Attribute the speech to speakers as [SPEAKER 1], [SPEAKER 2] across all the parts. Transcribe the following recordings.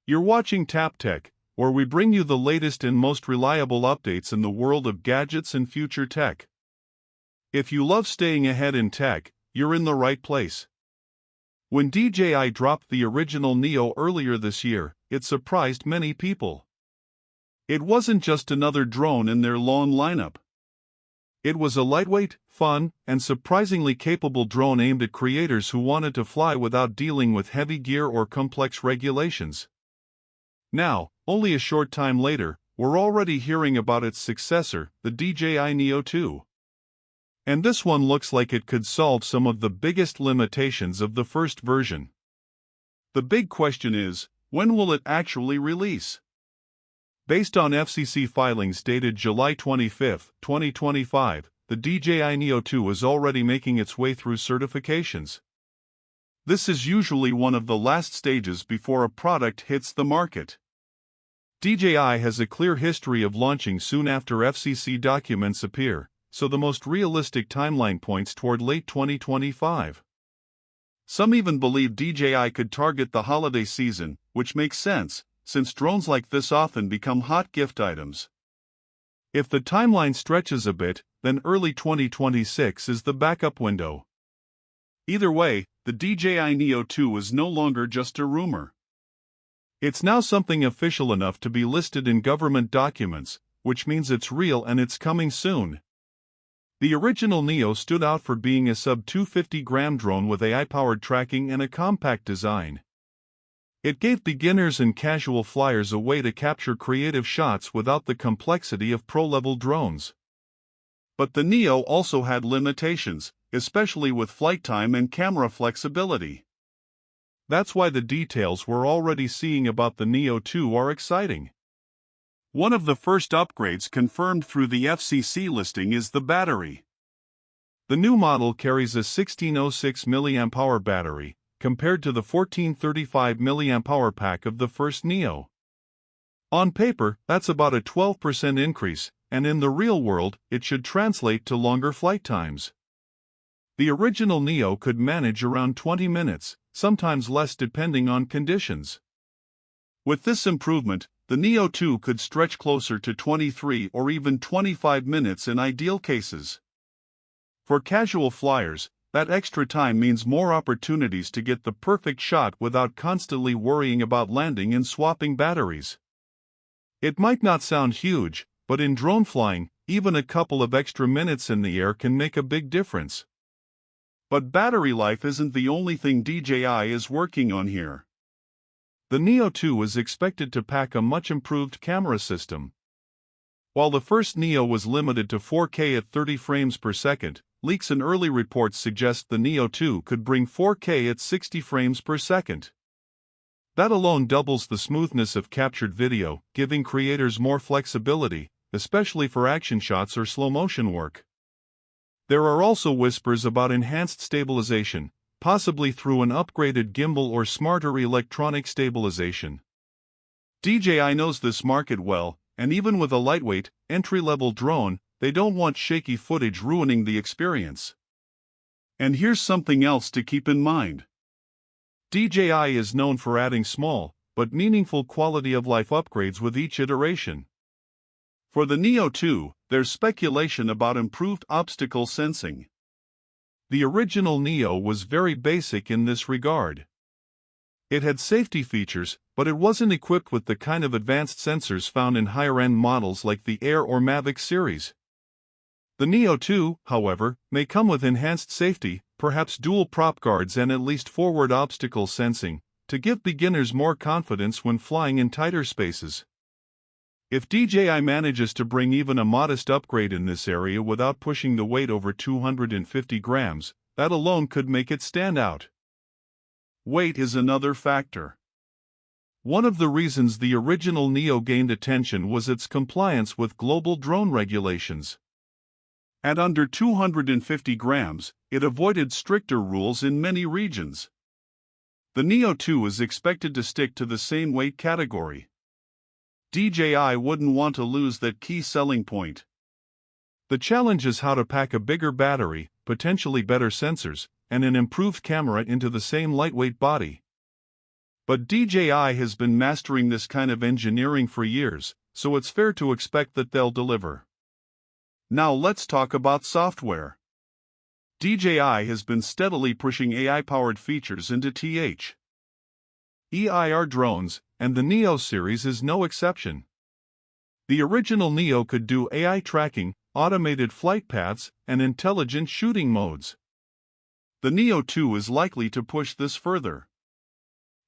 [SPEAKER 1] You're watching Tap Tech, where we bring you the latest and most reliable updates in the world of gadgets and future tech. If you love staying ahead in tech, you're in the right place. When DJI dropped the original Neo earlier this year, it surprised many people. It wasn't just another drone in their long lineup. It was a lightweight, fun, and surprisingly capable drone aimed at creators who wanted to fly without dealing with heavy gear or complex regulations. Now, only a short time later, we're already hearing about its successor, the DJI Neo 2. And this one looks like it could solve some of the biggest limitations of the first version. The big question is, when will it actually release? Based on FCC filings dated July 25, 2025, the DJI Neo 2 is already making its way through certifications. This is usually one of the last stages before a product hits the market. DJI has a clear history of launching soon after FCC documents appear, so the most realistic timeline points toward late 2025. Some even believe DJI could target the holiday season, which makes sense, since drones like this often become hot gift items. If the timeline stretches a bit, then early 2026 is the backup window. Either way, the DJI Neo 2 is no longer just a rumor. It's now something official enough to be listed in government documents, which means it's real and it's coming soon. The original Neo stood out for being a sub-250-gram drone with AI-powered tracking and a compact design. It gave beginners and casual flyers a way to capture creative shots without the complexity of pro-level drones. But the Neo also had limitations, especially with flight time and camera flexibility. That's why the details we're already seeing about the Neo 2 are exciting. One of the first upgrades confirmed through the FCC listing is the battery. The new model carries a 1606 mAh battery, compared to the 1435 mAh pack of the first Neo. On paper, that's about a 12% increase, and in the real world, it should translate to longer flight times. The original Neo could manage around 20 minutes, sometimes less depending on conditions. With this improvement, the Neo 2 could stretch closer to 23 or even 25 minutes in ideal cases. For casual flyers, that extra time means more opportunities to get the perfect shot without constantly worrying about landing and swapping batteries. It might not sound huge, but in drone flying, even a couple of extra minutes in the air can make a big difference. But battery life isn't the only thing DJI is working on here. The Neo 2 is expected to pack a much improved camera system. While the first Neo was limited to 4K at 30 frames per second, leaks and early reports suggest the Neo 2 could bring 4K at 60 frames per second. That alone doubles the smoothness of captured video, giving creators more flexibility, especially for action shots or slow-motion work. There are also whispers about enhanced stabilization, possibly through an upgraded gimbal or smarter electronic stabilization. DJI knows this market well, and even with a lightweight, entry-level drone, they don't want shaky footage ruining the experience. And here's something else to keep in mind. DJI is known for adding small, but meaningful quality-of-life upgrades with each iteration. For the Neo 2, there's speculation about improved obstacle sensing. The original Neo was very basic in this regard. It had safety features, but it wasn't equipped with the kind of advanced sensors found in higher-end models like the Air or Mavic series. The Neo 2, however, may come with enhanced safety, perhaps dual prop guards and at least forward obstacle sensing, to give beginners more confidence when flying in tighter spaces. If DJI manages to bring even a modest upgrade in this area without pushing the weight over 250 grams, that alone could make it stand out. Weight is another factor. One of the reasons the original Neo gained attention was its compliance with global drone regulations. At under 250 grams, it avoided stricter rules in many regions. The Neo 2 is expected to stick to the same weight category. DJI wouldn't want to lose that key selling point. The challenge is how to pack a bigger battery, potentially better sensors, and an improved camera into the same lightweight body. But DJI has been mastering this kind of engineering for years, so it's fair to expect that they'll deliver. Now let's talk about software. DJI has been steadily pushing AI-powered features into EIR drones, and the Neo series is no exception. The original Neo could do AI tracking, automated flight paths, and intelligent shooting modes. The Neo 2 is likely to push this further.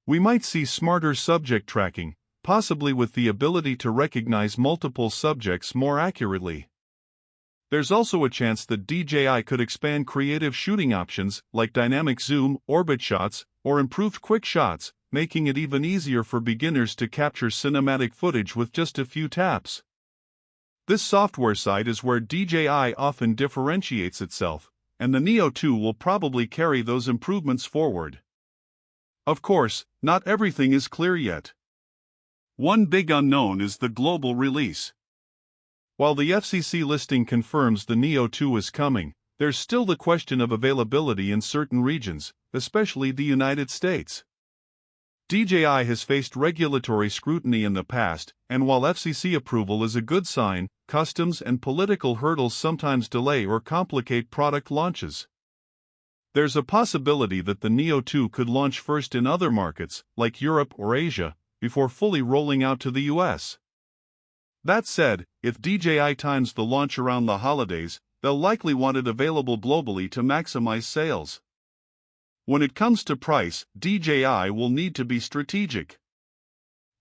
[SPEAKER 1] We might see smarter subject tracking, possibly with the ability to recognize multiple subjects more accurately. There's also a chance that DJI could expand creative shooting options like dynamic zoom, orbit shots, or improved quick shots, making it even easier for beginners to capture cinematic footage with just a few taps. This software side is where DJI often differentiates itself, and the Neo 2 will probably carry those improvements forward. Of course, not everything is clear yet. One big unknown is the global release. While the FCC listing confirms the Neo 2 is coming, there's still the question of availability in certain regions, especially the United States. DJI has faced regulatory scrutiny in the past, and while FCC approval is a good sign, customs and political hurdles sometimes delay or complicate product launches. There's a possibility that the Neo 2 could launch first in other markets, like Europe or Asia, before fully rolling out to the US. That said, if DJI times the launch around the holidays, they'll likely want it available globally to maximize sales. When it comes to price, DJI will need to be strategic.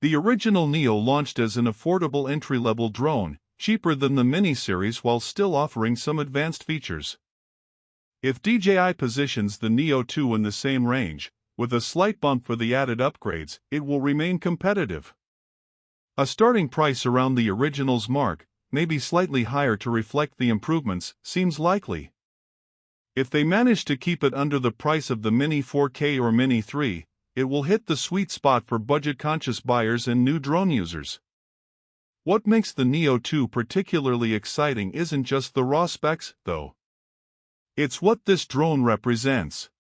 [SPEAKER 1] The original Neo launched as an affordable entry-level drone, cheaper than the Mini series while still offering some advanced features. If DJI positions the Neo 2 in the same range, with a slight bump for the added upgrades, it will remain competitive. A starting price around the original's mark, maybe slightly higher to reflect the improvements, seems likely. If they manage to keep it under the price of the Mini 4K or Mini 3, it will hit the sweet spot for budget-conscious buyers and new drone users. What makes the Neo 2 particularly exciting isn't just the raw specs, though. It's what this drone represents.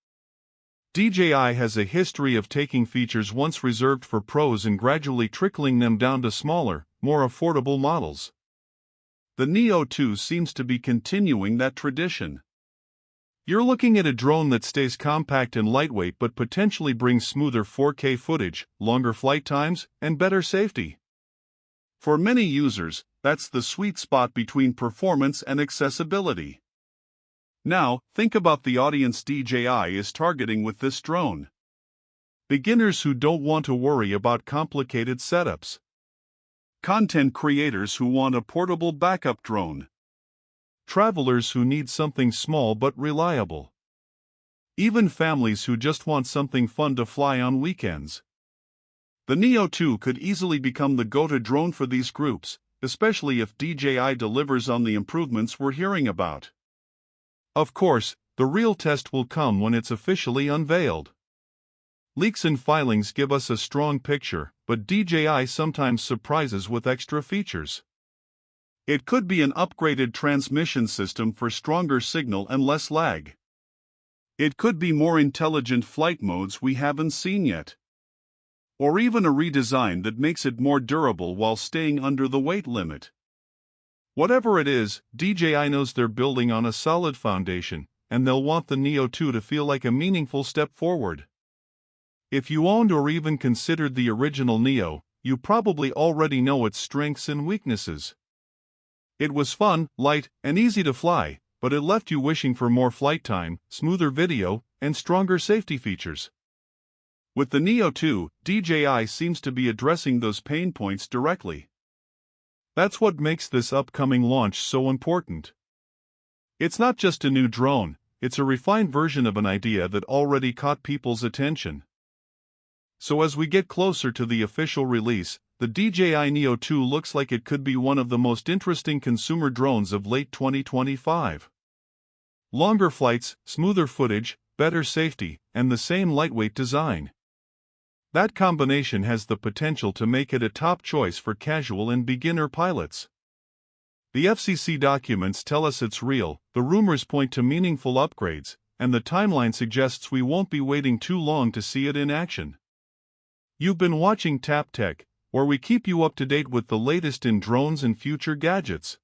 [SPEAKER 1] DJI has a history of taking features once reserved for pros and gradually trickling them down to smaller, more affordable models. The Neo 2 seems to be continuing that tradition. You're looking at a drone that stays compact and lightweight but potentially brings smoother 4K footage, longer flight times, and better safety. For many users, that's the sweet spot between performance and accessibility. Now, think about the audience DJI is targeting with this drone. Beginners who don't want to worry about complicated setups. Content creators who want a portable backup drone. Travelers who need something small but reliable. Even families who just want something fun to fly on weekends. The Neo 2 could easily become the go-to drone for these groups, especially if DJI delivers on the improvements we're hearing about. Of course, the real test will come when it's officially unveiled. Leaks and filings give us a strong picture, but DJI sometimes surprises with extra features. It could be an upgraded transmission system for stronger signal and less lag. It could be more intelligent flight modes we haven't seen yet. Or even a redesign that makes it more durable while staying under the weight limit. Whatever it is, DJI knows they're building on a solid foundation, and they'll want the Neo 2 to feel like a meaningful step forward. If you owned or even considered the original Neo, you probably already know its strengths and weaknesses. It was fun, light, and easy to fly, but it left you wishing for more flight time, smoother video, and stronger safety features. With the Neo 2, DJI seems to be addressing those pain points directly. That's what makes this upcoming launch so important. It's not just a new drone, it's a refined version of an idea that already caught people's attention. So as we get closer to the official release, the DJI Neo 2 looks like it could be one of the most interesting consumer drones of late 2025. Longer flights, smoother footage, better safety, and the same lightweight design. That combination has the potential to make it a top choice for casual and beginner pilots. The FCC documents tell us it's real, the rumors point to meaningful upgrades, and the timeline suggests we won't be waiting too long to see it in action. You've been watching Tap Tech, where we keep you up to date with the latest in drones and future gadgets.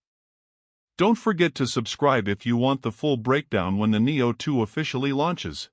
[SPEAKER 1] Don't forget to subscribe if you want the full breakdown when the Neo 2 officially launches.